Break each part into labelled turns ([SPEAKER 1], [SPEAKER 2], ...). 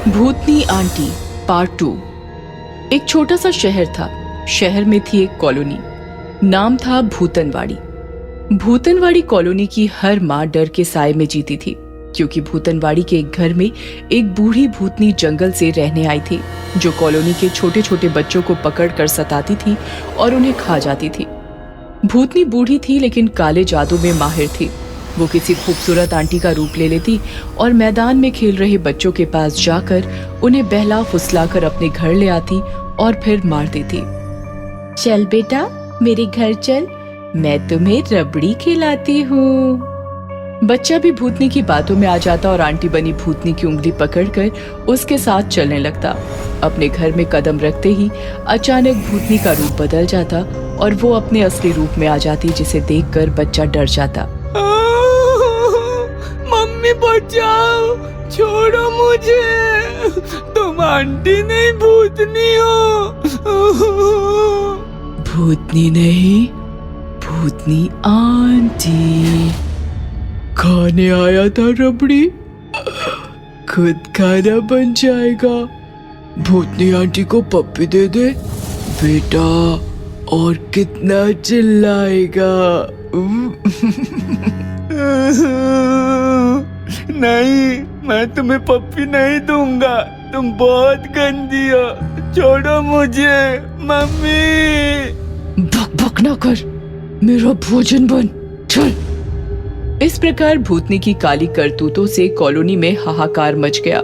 [SPEAKER 1] भूतनी aunty part 2। एक छोटा सा शहर था। शहर में थी एक कॉलोनी, नाम था भूतनवाड़ी। भूतनवाड़ी कॉलोनी की हर माँ डर के साए में जीती थी, क्योंकि भूतनवाड़ी के एक घर में एक बूढ़ी भूतनी जंगल से रहने आई थी, जो कॉलोनी के छोटे छोटे बच्चों को पकड़कर सताती थी और उन्हें खा जाती थी। भूतनी बूढ़ी थी, लेकिन काले जादू में माहिर थी। वो किसी खूबसूरत आंटी का रूप ले लेती और मैदान में खेल रहे बच्चों के पास जाकर उन्हें बहला फुसलाकर अपने घर ले आती और फिर मार देती। चल बेटा, मेरे घर चल, मैं तुम्हें रबड़ी खिलाती हूँ। बच्चा भी भूतनी की बातों में आ जाता और आंटी बनी भूतनी की उंगली पकड़कर उसके साथ चलने लगता। अपने घर में कदम रखते ही अचानक भूतनी का रूप बदल जाता और वो अपने असली रूप में आ जाती, जिसे देखकर बच्चा डर जाता।
[SPEAKER 2] मम्मी बचाओ, छोड़ो मुझे, तुम आंटी नहीं भूतनी हो।
[SPEAKER 1] भूतनी नहीं, भूतनी आंटी।
[SPEAKER 2] खाने आया था रबड़ी, खुद खाना बन जाएगा। भूतनी आंटी को पप्पी दे दे बेटा, और कितना चिल्लाएगा। नहीं, मैं तुम्हें पप्पी नहीं दूंगा, तुम बहुत गंदी हो, छोड़ो मुझे मम्मी।
[SPEAKER 1] भक भक ना कर, मेरा भोजन बन, चल। इस प्रकार भूतनी की काली करतूतों से कॉलोनी में हाहाकार मच गया।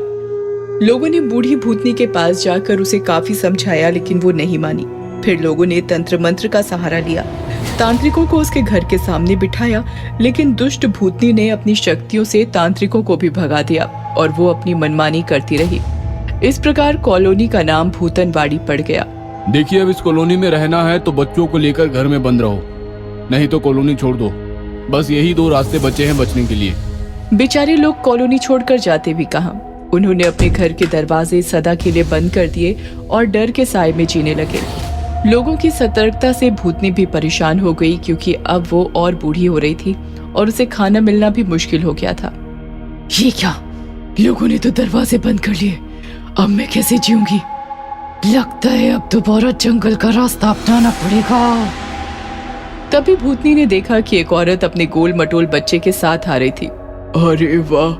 [SPEAKER 1] लोगों ने बूढ़ी भूतनी के पास जाकर उसे काफी समझाया, लेकिन वो नहीं मानी। फिर लोगों ने तंत्र मंत्र का सहारा लिया, तांत्रिकों को उसके घर के सामने बिठाया, लेकिन दुष्ट भूतनी ने अपनी शक्तियों से तांत्रिकों को भी भगा दिया और वो अपनी मनमानी करती रही। इस प्रकार कॉलोनी का नाम भूतनवाड़ी पड़ गया।
[SPEAKER 3] देखिए, अब इस कॉलोनी में रहना है तो बच्चों को लेकर घर में बंद रहो, नहीं तो कॉलोनी छोड़ दो। बस यही दो रास्ते बचे हैं बचने के लिए।
[SPEAKER 1] बेचारे लोग कॉलोनी छोड़कर जाते भी कहां। उन्होंने अपने घर के दरवाजे सदा के लिए बंद कर दिए और डर के साए में जीने लगे। लोगों की सतर्कता से भूतनी भी परेशान हो गई, क्योंकि अब वो और बूढ़ी हो रही थी और उसे खाना मिलना भी मुश्किल हो गया था। ये क्या, लोगों ने तो दरवाजे बंद कर लिए, अब मैं कैसे जीऊंगी? लगता है अब दोबारा जंगल का रास्ता अपनाना पड़ेगा। तभी भूतनी ने देखा कि एक औरत अपने गोल मटोल बच्चे के साथ आ रही थी।
[SPEAKER 2] अरे वाह,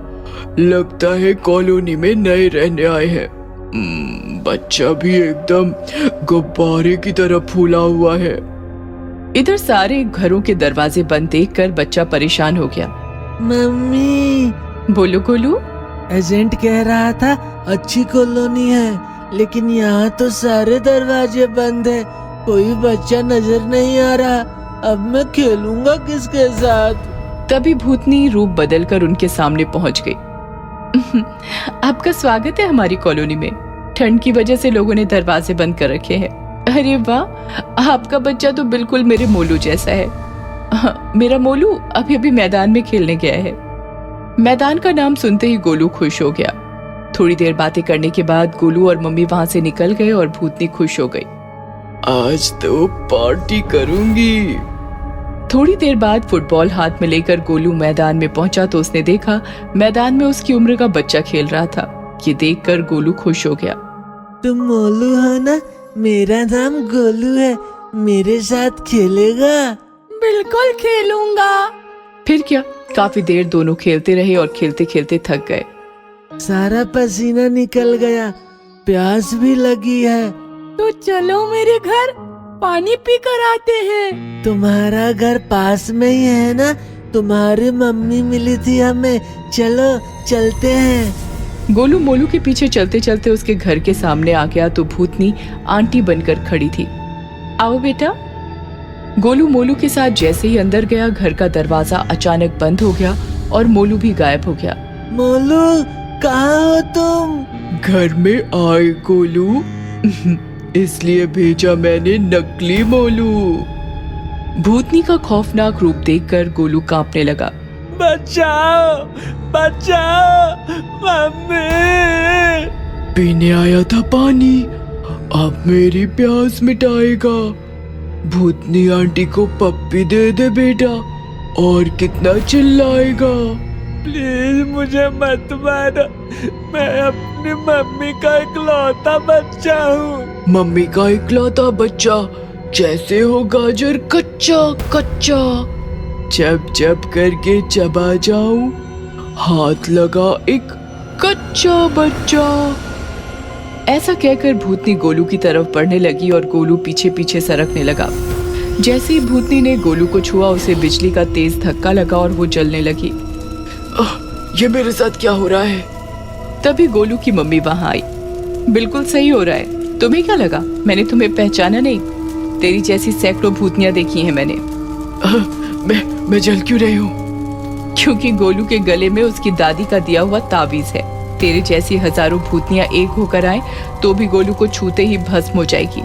[SPEAKER 2] लगता है कॉलोनी में नए रहने आए हैं। बच्चा भी एकदम गुब्बारे की तरह फूला हुआ है।
[SPEAKER 1] इधर सारे घरों के दरवाजे बंद देखकर बच्चा परेशान हो गया।
[SPEAKER 4] मम्मी,
[SPEAKER 1] बोलो गोलू।
[SPEAKER 4] एजेंट कह रहा था अच्छी कॉलोनी है, लेकिन यहाँ तो सारे दरवाजे बंद है, कोई बच्चा नजर नहीं आ रहा। अब मैं खेलूंगा किसके साथ?
[SPEAKER 1] तभी भूतनी रूप बदलकर उनके सामने पहुंच गई। आपका स्वागत है हमारी कॉलोनी में। ठंड की वजह से लोगों ने दरवाजे बंद कर रखे हैं। अरे वाह, आपका बच्चा तो बिल्कुल मेरे मोलू जैसा है। मेरा मोलू अभी अभी मैदान में खेलने गया है। मैदान का नाम सुनते ही गोलू खुश हो गया। थोड़ी देर बातें करने के बाद गोलू और मम्मी वहां से निकल गए और भूतनी खुश हो गई।
[SPEAKER 2] आज तो पार्टी करूंगी।
[SPEAKER 1] थोड़ी देर बाद फुटबॉल हाथ में लेकर गोलू मैदान में पहुंचा तो उसने देखा मैदान में उसकी उम्र का बच्चा खेल रहा था। ये देखकर गोलू खुश हो गया।
[SPEAKER 4] तुम मोलू हो ना? मेरा नाम गोलू है, मेरे साथ खेलेगा?
[SPEAKER 2] बिल्कुल खेलूंगा।
[SPEAKER 1] फिर क्या, काफी देर दोनों खेलते रहे और खेलते खेलते थक गए।
[SPEAKER 4] सारा पसीना निकल गया, प्यास भी लगी है।
[SPEAKER 2] तो चलो मेरे घर, पानी पी कर आते हैं।
[SPEAKER 4] तुम्हारा घर पास में ही है ना? तुम्हारी मम्मी मिली थी हमें, चलो चलते हैं।
[SPEAKER 1] गोलू मोलू के पीछे चलते चलते उसके घर के सामने आ गया तो भूतनी आंटी बनकर खड़ी थी। आओ बेटा। गोलू मोलू के साथ जैसे ही अंदर गया, घर का दरवाजा अचानक बंद हो गया और मोलू भी गायब हो गया।
[SPEAKER 4] मोलू, कहाँ हो तुम?
[SPEAKER 2] घर में आए गोलू, इसलिए भेजा मैंने नकली मोलू।
[SPEAKER 1] भूतनी का खौफनाक रूप देखकर गोलू कांपने लगा।
[SPEAKER 2] बचाओ, बचाओ मम्मी। पीने आया था पानी, अब मेरी प्यास मिटाएगा। भूतनी आंटी को पप्पी दे दे बेटा, और कितना चिल्लाएगा?
[SPEAKER 4] प्लीज मुझे मत मारो, मैं अपनी मम्मी का इकलौता बच्चा हूँ।
[SPEAKER 2] मम्मी का इकलौता बच्चा? जैसे हो गाजर कच्चा कच्चा, चप चप करके चबा जाऊं, हाथ लगा एक कच्चा बच्चा।
[SPEAKER 1] ऐसा कहकर भूतनी गोलू की तरफ बढ़ने लगी और गोलू पीछे पीछे सरकने लगा। जैसे ही भूतनी ने गोलू को छुआ, उसे बिजली का तेज धक्का लगा और वो जलने लगी।
[SPEAKER 2] ये मेरे साथ क्या हो रहा है?
[SPEAKER 1] तभी गोलू की मम्मी वहां आई। बिल्कुल सही हो रहा है, तुम्हें क्या लगा मैंने तुम्हें पहचाना नहीं? तेरी जैसी सैकड़ों भूतनियां देखी हैं मैंने।
[SPEAKER 2] मैं जल क्यों रही हूँ?
[SPEAKER 1] क्योंकि गोलू के गले में उसकी दादी का दिया हुआ ताबीज है। तेरे जैसी हजारों भूतनियां एक होकर आए तो भी गोलू को छूते ही भस्म हो जाएगी।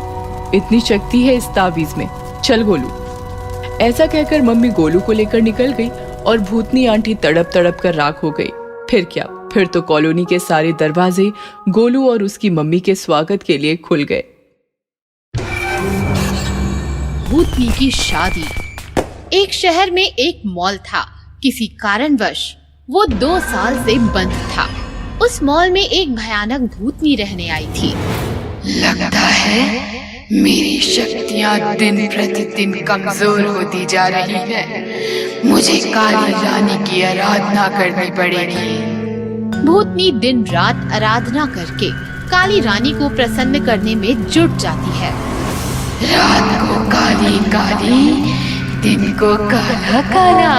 [SPEAKER 1] इतनी शक्ति है इस ताबीज में। चल गोलू। ऐसा कहकर मम्मी गोलू को लेकर निकल गई और भूतनी आंटी तड़प तड़प कर राख हो गई। फिर क्या, फिर तो कॉलोनी के सारे दरवाजे गोलू और उसकी मम्मी के स्वागत के लिए खुल गए।
[SPEAKER 5] भूतनी की शादी। एक शहर में एक मॉल था। किसी कारणवश वो 2 साल से बंद था। उस मॉल में एक भयानक भूतनी रहने आई थी।
[SPEAKER 6] लगता है मेरी शक्तियाँ दिन प्रतिदिन कमजोर होती जा रही हैं। मुझे काली रानी की आराधना करनी पड़ेगी।
[SPEAKER 5] भूतनी दिन रात आराधना करके काली रानी को प्रसन्न करने में जुट जाती है।
[SPEAKER 6] रात को काली काली, दिन को काला काला,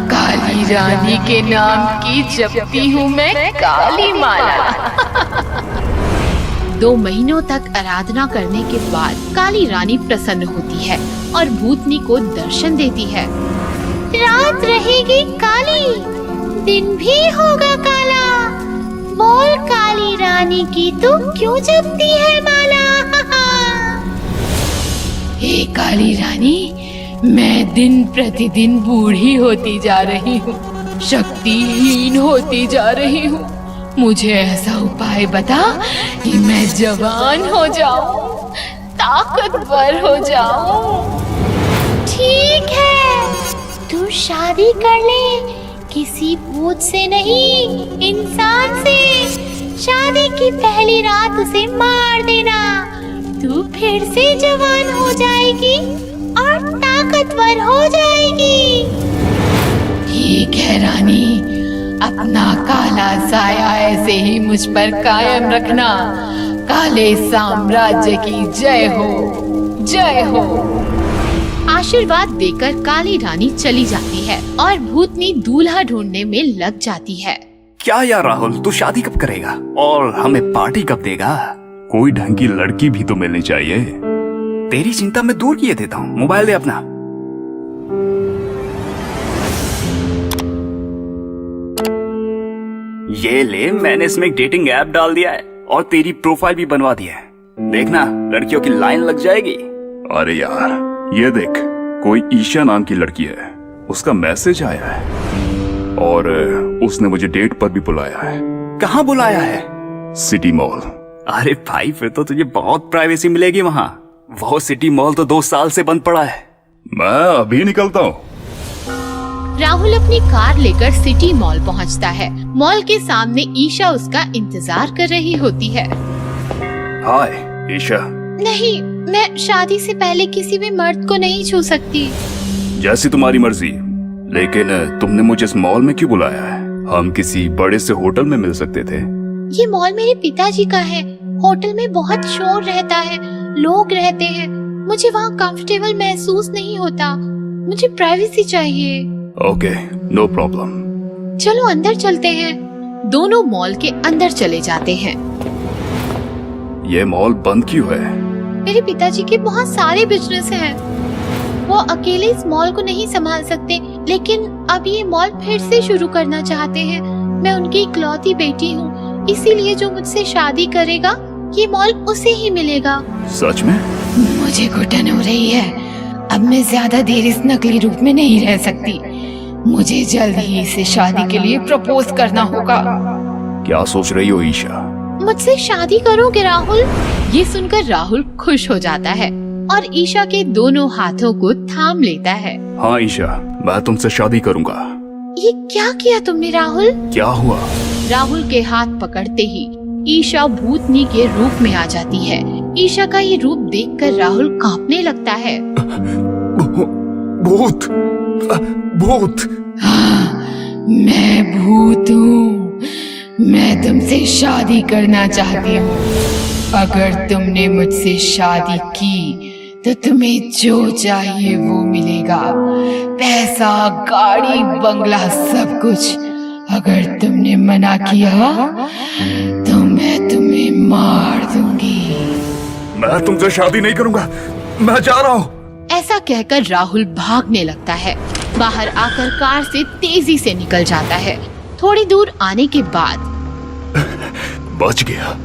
[SPEAKER 6] काली रानी के नाम की जपती हूँ मैं काली माला।
[SPEAKER 5] 2 महीनों तक आराधना करने के बाद काली रानी प्रसन्न होती है और भूतनी को दर्शन देती है। रात रहेगी काली, दिन भी होगा काला, बोल काली रानी की तू क्यों जपती है माला?
[SPEAKER 6] हे काली रानी, मैं दिन प्रतिदिन बूढ़ी होती जा रही हूँ, शक्तिहीन होती जा रही हूँ। मुझे ऐसा उपाय बता कि मैं जवान हो जाऊं, ताकतवर हो जाऊं।
[SPEAKER 5] ठीक है, तू शादी कर ले, किसी भूत से नहीं, इंसान से। शादी की पहली रात उसे मार देना, तू फिर से जवान हो जाएगी और ताकतवर हो जाएगी।
[SPEAKER 6] ठीक है रानी, अपना काला साया ऐसे ही मुझ पर कायम रखना। काले साम्राज्य की जय हो, जय हो।
[SPEAKER 5] आशीर्वाद देकर काली रानी चली जाती है और भूतनी दूल्हा ढूंढने में लग जाती है।
[SPEAKER 7] क्या यार राहुल, तू शादी कब करेगा और हमें पार्टी कब देगा? कोई ढंग की लड़की भी तो मिलनी चाहिए। तेरी चिंता मैं दूर किए देता हूँ। मोबाइल दे अपना। ये ले, मैंने इसमें एक डेटिंग ऐप डाल दिया है और तेरी प्रोफाइल भी बनवा दी है। देखना, लड़कियों की लाइन लग जाएगी।
[SPEAKER 8] अरे यार, ये देख, कोई ईशा नाम की लड़की है, उसका मैसेज आया है और उसने मुझे डेट पर भी बुलाया है।
[SPEAKER 7] कहाँ बुलाया है?
[SPEAKER 8] City mall.
[SPEAKER 7] अरे भाई, फिर तो तुझे बहुत प्राइवेसी मिलेगी वहाँ। वो सिटी मॉल तो 2 साल से बंद पड़ा है।
[SPEAKER 8] मैं अभी निकलता हूँ।
[SPEAKER 5] राहुल अपनी कार लेकर सिटी मॉल पहुंचता है। मॉल के सामने ईशा उसका इंतजार कर रही होती है।
[SPEAKER 8] हाय ईशा।
[SPEAKER 5] नहीं, मैं शादी से पहले किसी भी मर्द को नहीं छू सकती।
[SPEAKER 8] जैसी तुम्हारी मर्जी, लेकिन तुमने मुझे इस मॉल में क्यों बुलाया है? हम किसी बड़े से होटल में मिल सकते थे।
[SPEAKER 5] ये मॉल मेरे पिताजी का है। होटल में बहुत शोर रहता है, लोग रहते हैं, मुझे वहाँ कंफर्टेबल महसूस नहीं होता। मुझे प्राइवेसी चाहिए।
[SPEAKER 8] Okay, no problem.
[SPEAKER 5] चलो अंदर चलते हैं। दोनों मॉल के अंदर चले जाते हैं।
[SPEAKER 8] ये मॉल बंद क्यों है?
[SPEAKER 5] मेरे पिताजी के बहुत सारे बिजनेस हैं। वो अकेले इस मॉल को नहीं संभाल सकते, लेकिन अब ये मॉल फिर से शुरू करना चाहते हैं। मैं उनकी इकलौती बेटी हूँ, इसीलिए जो मुझसे शादी करेगा ये मॉल उसे ही मिलेगा।
[SPEAKER 8] सच में?
[SPEAKER 6] मुझे घुटन हो रही है। अब मैं ज्यादा देर इस नकली रूप में नहीं रह सकती। मुझे जल्द ही इसे शादी के लिए प्रपोज करना होगा।
[SPEAKER 8] क्या सोच रही हो ईशा?
[SPEAKER 5] मुझसे शादी करोगे राहुल? ये सुनकर राहुल खुश हो जाता है और ईशा के दोनों हाथों को थाम लेता है।
[SPEAKER 8] हाँ ईशा, मैं तुमसे शादी करूंगा।
[SPEAKER 5] ये क्या किया तुमने राहुल?
[SPEAKER 8] क्या हुआ?
[SPEAKER 6] राहुल के हाथ पकड़ते ही ईशा भूतनी के रूप में आ जाती है। ईशा का ये रूप देखकर राहुल कांपने लगता है।
[SPEAKER 8] भूत, भूत।
[SPEAKER 6] हाँ, मैं भूत हूँ। मैं तुमसे शादी करना चाहती हूँ। अगर तुमने मुझसे शादी की तो तुम्हें जो चाहिए वो मिलेगा, पैसा, गाड़ी, बंगला, सब कुछ। अगर तुमने मना किया तो मैं तुम्हें मार दूंगी।
[SPEAKER 8] मैं तुमसे शादी नहीं करूंगा, मैं जा रहा हूँ।
[SPEAKER 6] ऐसा कहकर राहुल भागने लगता है। बाहर आकर कार से तेजी से निकल जाता है। थोड़ी दूर आने के बाद
[SPEAKER 8] बच गया।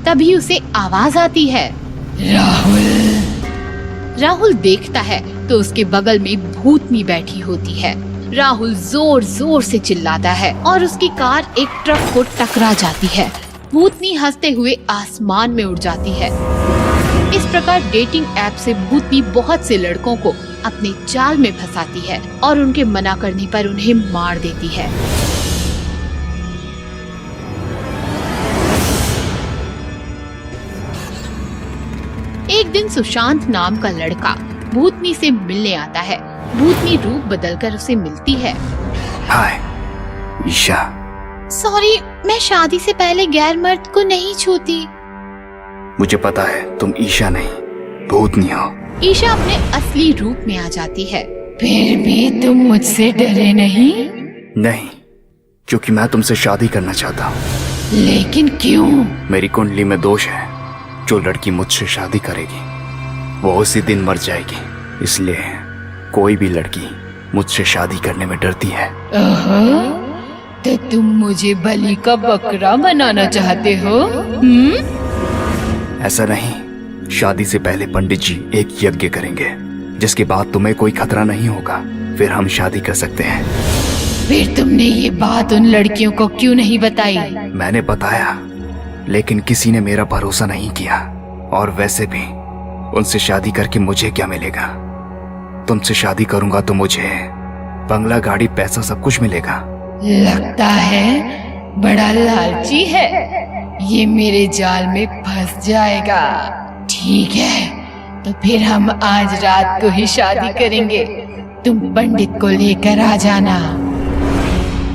[SPEAKER 6] तभी उसे आवाज आती है, राहुल देखता है तो उसके बगल में भूतनी बैठी होती है। राहुल जोर जोर से चिल्लाता है और उसकी कार एक ट्रक को टकरा जाती है। भूतनी हंसते हुए आसमान में उड़ जाती है। इस प्रकार डेटिंग ऐप से भूतनी बहुत से लड़कों को अपने जाल में फंसाती है और उनके मना करने पर उन्हें मार देती है। एक दिन सुशांत नाम का लड़का भूतनी से मिलने आता है। भूतनी रूप बदलकर उसे मिलती है।
[SPEAKER 7] हाय ईशा।
[SPEAKER 5] सॉरी, मैं शादी से पहले गैर मर्द को नहीं छूती।
[SPEAKER 7] मुझे पता है तुम ईशा नहीं, भूतनी हो।
[SPEAKER 6] ईशा अपने असली रूप में आ जाती है। फिर भी तुम मुझसे डरे नहीं?
[SPEAKER 7] नहीं, क्योंकि मैं तुमसे शादी करना चाहता हूँ।
[SPEAKER 6] लेकिन क्यों?
[SPEAKER 7] मेरी कुंडली में दोष है। जो लड़की मुझसे शादी करेगी वो उसी दिन मर जाएगी, इसलिए कोई भी लड़की मुझसे शादी करने में डरती है।
[SPEAKER 6] तो तुम मुझे बलि का बकरा बनाना चाहते हो?
[SPEAKER 7] ऐसा नहीं, शादी से पहले पंडित जी एक यज्ञ करेंगे जिसके बाद तुम्हें कोई खतरा नहीं होगा, फिर हम शादी कर सकते हैं।
[SPEAKER 6] फिर तुमने ये बात उन लड़कियों को क्यों नहीं बताई?
[SPEAKER 7] मैंने बताया, लेकिन किसी ने मेरा भरोसा नहीं किया। और वैसे भी उनसे शादी करके मुझे क्या मिलेगा? तुमसे शादी करूंगा तो मुझे बंगला, गाड़ी, पैसा सब कुछ मिलेगा।
[SPEAKER 6] लगता है बड़ा लालची है, ये मेरे जाल में फंस जाएगा। ठीक है, तो फिर हम आज रात को ही शादी करेंगे। तुम पंडित को लेकर आ जाना।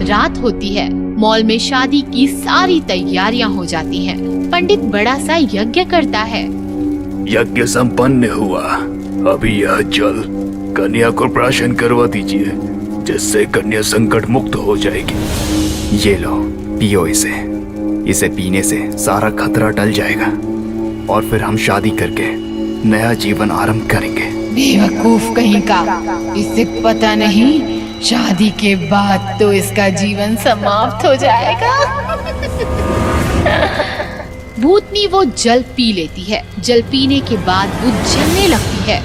[SPEAKER 6] रात होती है। मॉल में शादी की सारी तैयारियां हो जाती हैं। पंडित बड़ा सा यज्ञ करता है।
[SPEAKER 8] यज्ञ संपन्न हुआ। अभी यह जल कन्या को प्राशन करवा दीजिए, जिससे कन्या संकट मुक्त हो जाएगी।
[SPEAKER 7] ये लो, पियो इसे। इसे पीने से सारा खतरा टल जाएगा और फिर हम शादी करके नया जीवन आरंभ करेंगे।
[SPEAKER 6] बेवकूफ कहीं का, इसे पता नहीं शादी के बाद तो इसका जीवन समाप्त हो जाएगा। भूतनी वो जल पी लेती है। जल पीने के बाद वो जलने लगती है।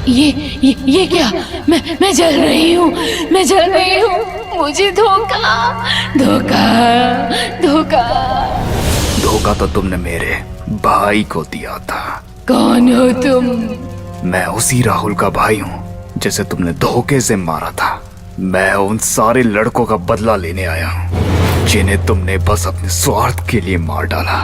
[SPEAKER 6] ये क्या? मैं जल रही हूँ, मैं जल रही हूँ। मुझे धोखा धोखा धोखा।
[SPEAKER 7] धोखा तो तुमने मेरे भाई को दिया था।
[SPEAKER 6] कौन हो तुम?
[SPEAKER 7] मैं उसी राहुल का भाई हूँ जिसे तुमने धोखे से मारा था। मैं उन सारे लड़कों का बदला लेने आया हूँ जिन्हें तुमने बस अपने स्वार्थ के लिए मार डाला।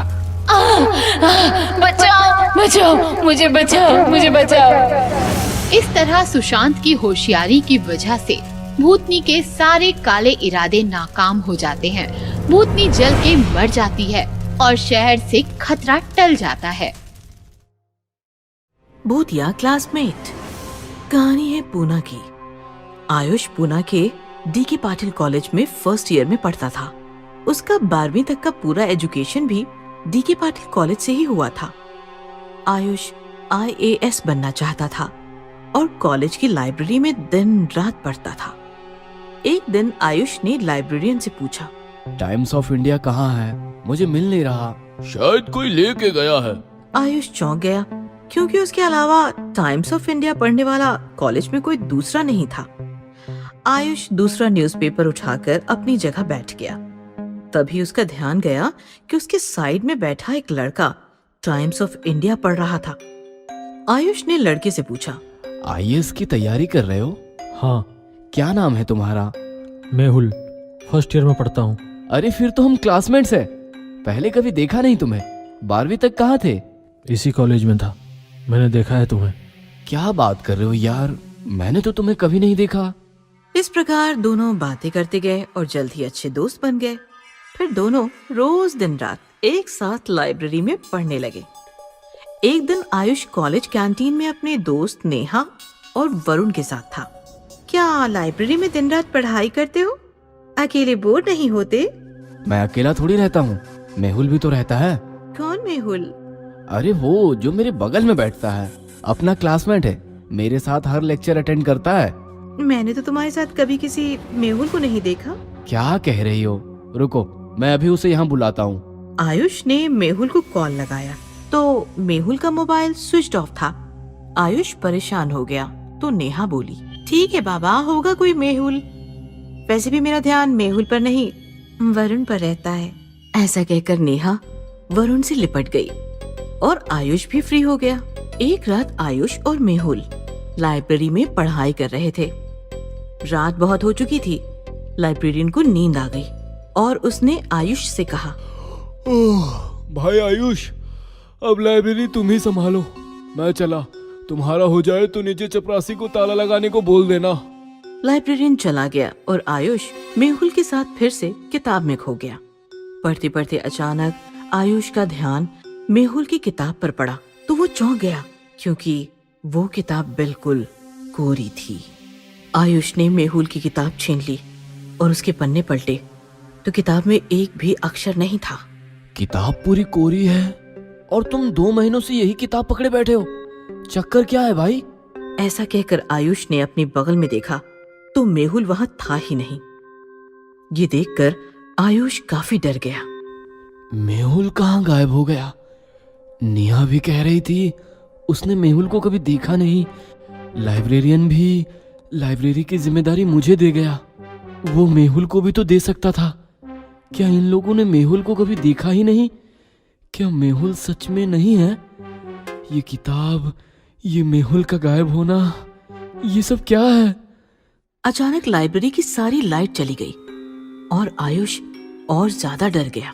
[SPEAKER 6] बचाओ बचाओ, मुझे बचाओ, मुझे बचाओ। इस तरह सुशांत की होशियारी की वजह से भूतनी के सारे काले इरादे नाकाम हो जाते हैं। भूतनी जल के मर जाती है और शहर से खतरा टल जाता है।
[SPEAKER 9] भूतिया क्लासमेट। कहानी है पूना की। आयुष पूना के डी.के. पाटिल कॉलेज में फर्स्ट ईयर में पढ़ता था। उसका 12वीं तक का पूरा एजुकेशन भी डी.के. पाटिल कॉलेज से ही हुआ था। आयुष IAS बनना चाहता था और कॉलेज की लाइब्रेरी में दिन रात पढ़ता था। एक दिन आयुष ने लाइब्रेरियन से पूछा,
[SPEAKER 3] टाइम्स ऑफ इंडिया कहाँ है? मुझे मिल नहीं रहा। शायद कोई लेके गया है।
[SPEAKER 9] आयुष चौंक गया क्योंकि उसके अलावा टाइम्स ऑफ इंडिया पढ़ने वाला कॉलेज में कोई दूसरा नहीं था। आयुष दूसरा न्यूज़पेपर उठाकर अपनी जगह बैठ गया। तभी उसका ध्यान गया कि उसके साइड में बैठा एक लड़का टाइम्स ऑफ इंडिया पढ़ रहा था। आयुष ने लड़के से पूछा,
[SPEAKER 3] आईएएस की तैयारी कर रहे हो?
[SPEAKER 10] हाँ,
[SPEAKER 3] क्या नाम है तुम्हारा?
[SPEAKER 10] मेहुल, फर्स्ट ईयर में पढ़ता हूँ।
[SPEAKER 3] अरे फिर तो हम क्लासमेट्स हैं। पहले कभी देखा नहीं तुम्हें। 12वीं तक कहाँ थे?
[SPEAKER 10] इसी कॉलेज में था, मैंने देखा है तुम्हें।
[SPEAKER 3] क्या बात कर रहे हो यार, मैंने तो तुम्हें कभी नहीं देखा।
[SPEAKER 9] इस प्रकार दोनों बातें करते गए और जल्द ही अच्छे दोस्त बन गए। फिर दोनों रोज दिन रात एक साथ लाइब्रेरी में पढ़ने लगे। एक दिन आयुष कॉलेज कैंटीन में अपने दोस्त नेहा और वरुण के साथ था। क्या लाइब्रेरी में दिन रात पढ़ाई करते हो? अकेले बोर नहीं होते?
[SPEAKER 3] मैं अकेला थोड़ी रहता हूँ, मेहुल भी तो रहता है।
[SPEAKER 9] कौन मेहुल?
[SPEAKER 3] अरे वो जो मेरे बगल में बैठता है, अपना क्लासमेट है, मेरे साथ हर लेक्चर अटेंड करता है।
[SPEAKER 9] मैंने तो तुम्हारे साथ कभी किसी मेहुल को नहीं देखा।
[SPEAKER 3] क्या कह रही हो? रुको, मैं अभी उसे यहाँ बुलाता हूँ।
[SPEAKER 9] आयुष ने मेहुल को कॉल लगाया तो मेहुल का मोबाइल स्विच ऑफ था। आयुष परेशान हो गया तो नेहा बोली, ठीक है बाबा, होगा कोई मेहुल। वैसे भी मेरा ध्यान मेहुल पर नहीं, वरुण पर रहता है। ऐसा कहकर नेहा वरुण से लिपट गई और आयुष भी फ्री हो गया। एक रात आयुष और मेहुल लाइब्रेरी में पढ़ाई कर रहे थे। रात बहुत हो चुकी थी। लाइब्रेरियन को नींद आ गई और उसने आयुष से कहा,
[SPEAKER 3] भाई आयुष, अब लाइब्रेरी तुम ही संभालो, मैं चला। तुम्हारा हो जाए तो नीचे चपरासी को ताला लगाने को बोल देना।
[SPEAKER 9] लाइब्रेरियन चला गया और आयुष मेहुल के साथ फिर से किताब में खो गया। पढ़ते पढ़ते अचानक आयुष का ध्यान मेहुल की किताब पर पड़ा तो वो चौंक गया, क्योंकि वो किताब बिल्कुल कोरी थी। आयुष ने मेहुल की किताब छीन ली और उसके पन्ने पलटे तो किताब में एक भी अक्षर नहीं था।
[SPEAKER 3] किताब पूरी कोरी है और तुम 2 महीनों से यही किताब पकड़े बैठे हो। चक्कर क्या है भाई?
[SPEAKER 9] ऐसा कहकर आयुष ने अपने बगल में देखा तो मेहुल वहां था ही नहीं। ये देखकर आयुष काफी डर गया।
[SPEAKER 3] मेहुल कहाँ गायब हो गया? नेहा भी कह रही थी उसने मेहुल को कभी देखा नहीं। लाइब्रेरियन भी लाइब्रेरी की जिम्मेदारी मुझे दे गया। वो मेहुल को भी तो दे सकता था। क्या इन लोगों ने मेहुल को कभी देखा ही नहीं? क्या मेहुल सच में नहीं है? ये किताब, ये मेहुल का गायब होना, ये सब क्या है?
[SPEAKER 9] अचानक लाइब्रेरी की सारी लाइट चली गई और आयुष और ज्यादा डर गया।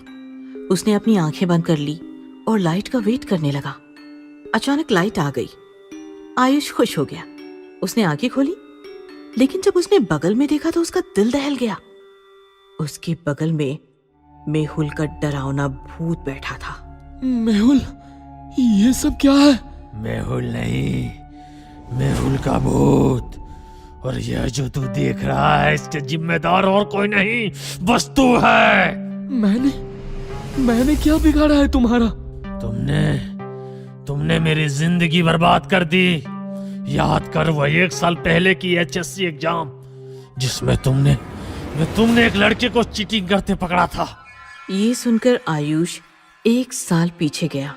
[SPEAKER 9] उसने अपनी आंखें बंद कर ली और लाइट का वेट करने लगा। अचानक लाइट आ गई। आयुष खुश हो गया। उसने आंखें खोली, लेकिन जब उसने बगल में देखा तो उसका दिल दहल गया। उसके बगल में मेहुल का डरावना भूत बैठा था।
[SPEAKER 3] मेहुल, ये सब क्या है?
[SPEAKER 10] मेहुल नहीं, मेहुल का भूत। और यह जो तू देख रहा है इसके जिम्मेदार और कोई नहीं, बस तू है।
[SPEAKER 3] मैंने क्या बिगाड़ा है तुम्हारा?
[SPEAKER 10] तुमने मेरी जिंदगी बर्बाद कर दी। याद कर वह 1 साल पहले की HSC एग्जाम जिसमें तुमने एक लड़के को चीटिंग करते पकड़ा था।
[SPEAKER 9] ये सुनकर आयुष 1 साल पीछे गया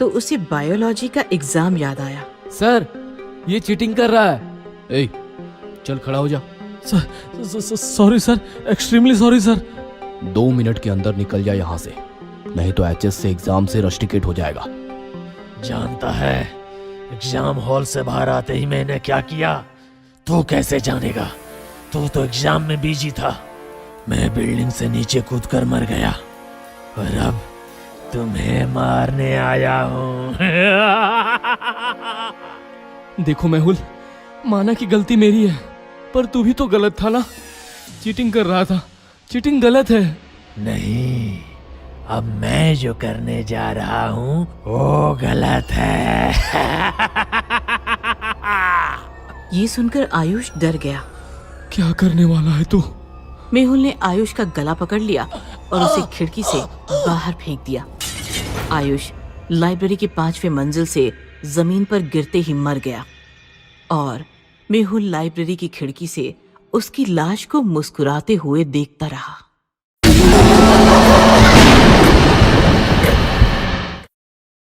[SPEAKER 9] तो उसे बायोलॉजी का एग्जाम याद आया।
[SPEAKER 3] सर, ये चीटिंग कर रहा है। ए, चल खड़ा हो जा।
[SPEAKER 10] Sorry sir, extremely sorry sir.
[SPEAKER 3] 2 minute के अंदर निकल जा यहाँ से, नहीं तो HSC एग्जाम से रस्टिकेट हो जाएगा।
[SPEAKER 10] जानता है एग्जाम हॉल से बाहर आते ही मैंने क्या किया? तू कैसे जानेगा? तू तो एग्जाम में बिजी था। मैं बिल्डिंग से नीचे कूदकर मर गया और अब तुम्हें मारने आया हूँ।
[SPEAKER 3] देखो मेहुल, माना कि गलती मेरी है, पर तू भी तो गलत था ना। चीटिंग कर रहा था। चीटिंग गलत है।
[SPEAKER 10] नहीं, अब मैं जो करने जा रहा हूँ वो गलत है।
[SPEAKER 9] ये सुनकर आयुष डर गया।
[SPEAKER 3] क्या करने वाला है तू?
[SPEAKER 9] मेहुल ने आयुष का गला पकड़ लिया और उसे खिड़की से बाहर फेंक दिया। आयुष लाइब्रेरी के 5वें मंजिल से जमीन पर गिरते ही मर गया और मेहुल लाइब्रेरी की खिड़की से उसकी लाश को मुस्कुराते हुए देखता रहा।